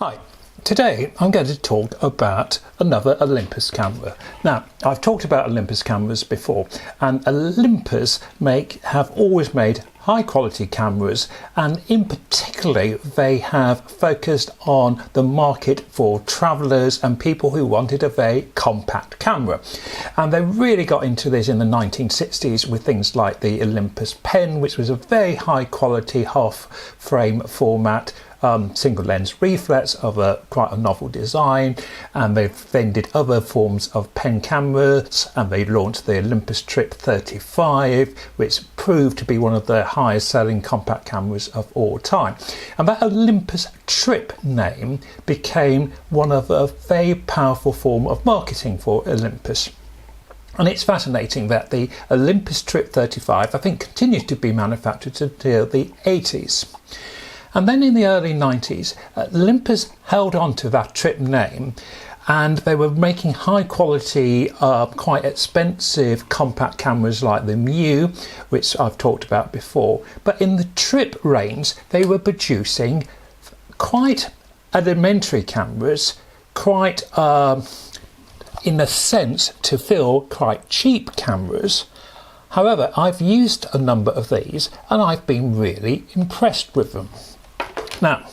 Hi, today I'm going to talk about another Olympus camera. Now, I've talked about Olympus cameras before, and Olympus have always made high quality cameras, and in particular they have focused on the market for travellers and people who wanted a very compact camera. And they really got into this in the 1960s with things like the Olympus Pen, which was a very high quality half frame format, single lens reflex of quite a novel design. And they've then did other forms of pen cameras, and they launched the Olympus Trip 35, which proved to be one of the highest selling compact cameras of all time. And that Olympus Trip name became one of a very powerful form of marketing for Olympus. And it's fascinating that the Olympus Trip 35, I think, continued to be manufactured until the 80s. And then in the early 90s, Olympus held on to that Trip name, and they were making high quality, quite expensive compact cameras like the Mew, which I've talked about before. But in the Trip range, they were producing quite elementary cameras, quite, in a sense, to feel quite cheap cameras. However, I've used a number of these and I've been really impressed with them. Now,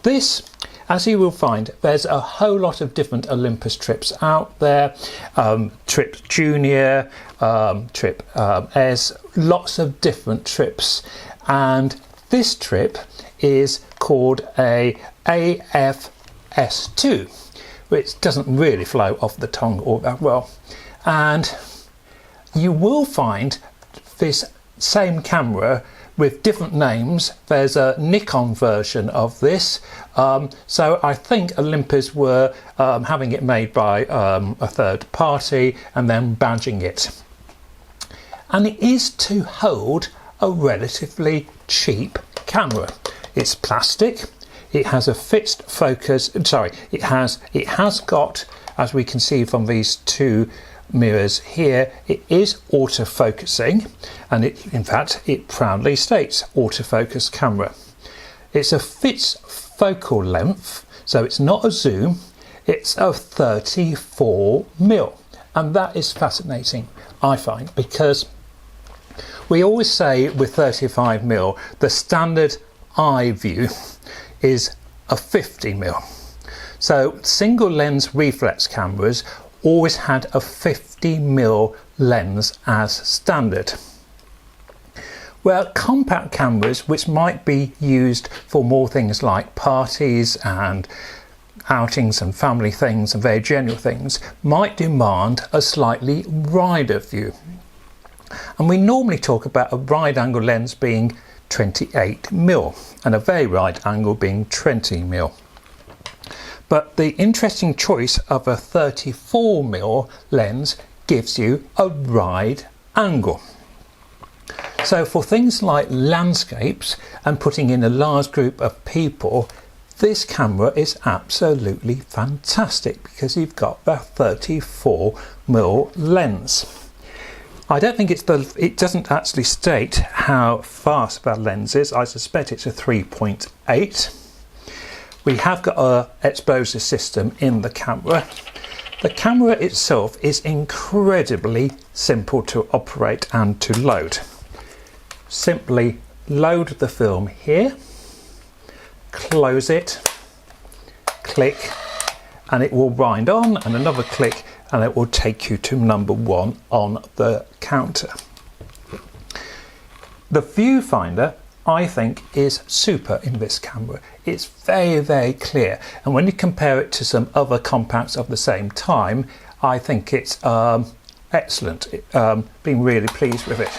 this, as you will find, there's a whole lot of different Olympus Trips out there, Trip Junior, Trip S, lots of different Trips, and this Trip is called a AF S-2, which doesn't really flow off the tongue all that well. And you will find this same camera with different names. There's a Nikon version of this, so I think Olympus were having it made by a third party and then badging it. And it is to hold a relatively cheap camera. It's plastic, it has a fixed focus, it has got, as we can see from these two mirrors here, it is autofocusing, and in fact it proudly states autofocus camera. It's a fixed focal length, so it's not a zoom, it's a 34mm, and that is fascinating, I find, because we always say with 35mm the standard eye view is a 50mm. So single lens reflex cameras always had a 50mm lens as standard. Well, compact cameras, which might be used for more things like parties and outings and family things and very general things, might demand a slightly wider view. And we normally talk about a wide angle lens being 28mm and a very wide angle being 20mm. But the interesting choice of a 34mm lens gives you a wide angle. So for things like landscapes and putting in a large group of people, this camera is absolutely fantastic because you've got the 34mm lens. I don't think it doesn't actually state how fast that lens is. I suspect it's a 3.8. We have got an exposure system in the camera. The camera itself is incredibly simple to operate and to load. Simply load the film here, close it, click, and it will wind on, and another click, and it will take you to number 1 on the counter. The viewfinder, I think, is super in this camera. It's very, very clear, and when you compare it to some other compacts of the same time, I think it's excellent. Been really pleased with it.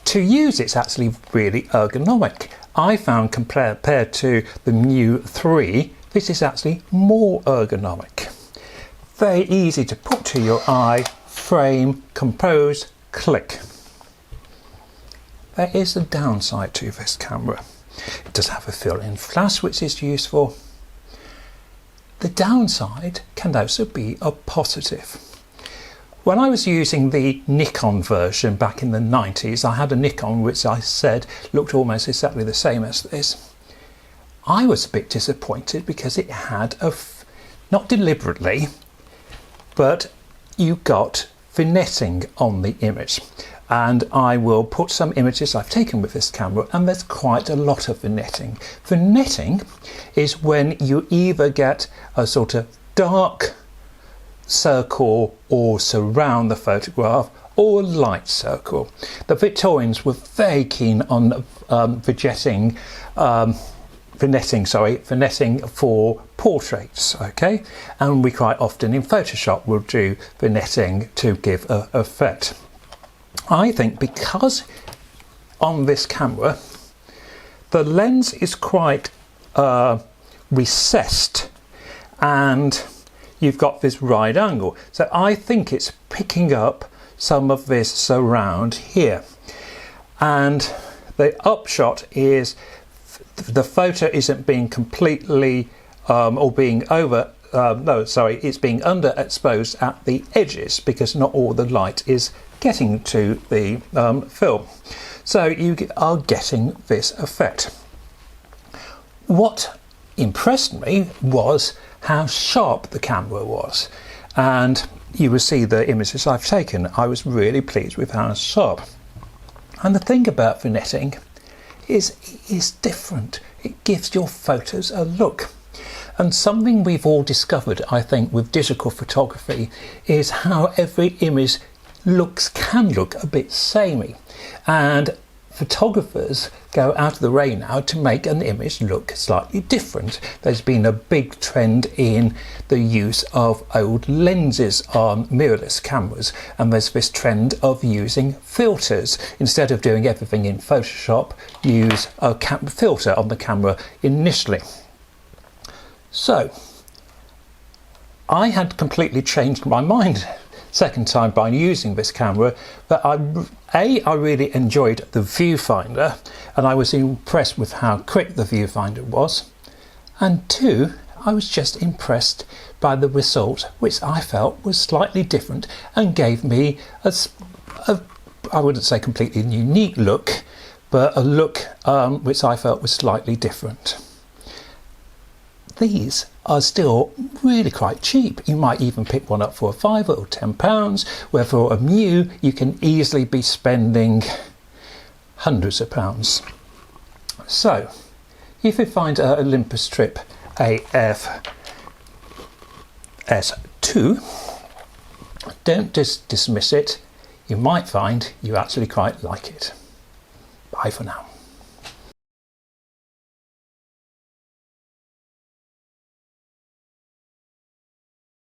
To use, it's actually really ergonomic. I found compared to the Mew 3, this is actually more ergonomic. Very easy to put to your eye, frame, compose, click. There is a downside to this camera. It does have a fill-in flash, which is useful. The downside can also be a positive. When I was using the Nikon version back in the 90s, I had a Nikon which I said looked almost exactly the same as this. I was a bit disappointed because it had not deliberately, but you got vignetting on the image. And I will put some images I've taken with this camera, and there's quite a lot of vignetting. Vignetting is when you either get a sort of dark circle or surround the photograph, or a light circle. The Victorians were very keen on vignetting for portraits, okay? And we quite often in Photoshop will do vignetting to give an effect. I think because on this camera the lens is quite recessed and you've got this right angle, so I think it's picking up some of this surround here, and the upshot is the photo isn't being completely or being it's being underexposed at the edges because not all the light is getting to the film, so you are getting this effect. What impressed me was how sharp the camera was, and you will see the images I've taken. I was really pleased with how sharp. And the thing about vignetting is different. It gives your photos a look. And something we've all discovered, I think, with digital photography is how every image can look a bit samey. And photographers go out of the way now to make an image look slightly different. There's been a big trend in the use of old lenses on mirrorless cameras, and there's this trend of using filters. Instead of doing everything in Photoshop, use a filter on the camera initially. So I had completely changed my mind second time by using this camera, but I really enjoyed the viewfinder, and I was impressed with how quick the viewfinder was, and two, I was just impressed by the result, which I felt was slightly different and gave me I wouldn't say completely unique look, but a look which I felt was slightly different. These are still really quite cheap. You might even pick one up for £5 or £10, where for a Mew you can easily be spending hundreds of pounds. So if you find an Olympus Trip AF S-2, don't just dismiss it. You might find you actually quite like it. Bye for now.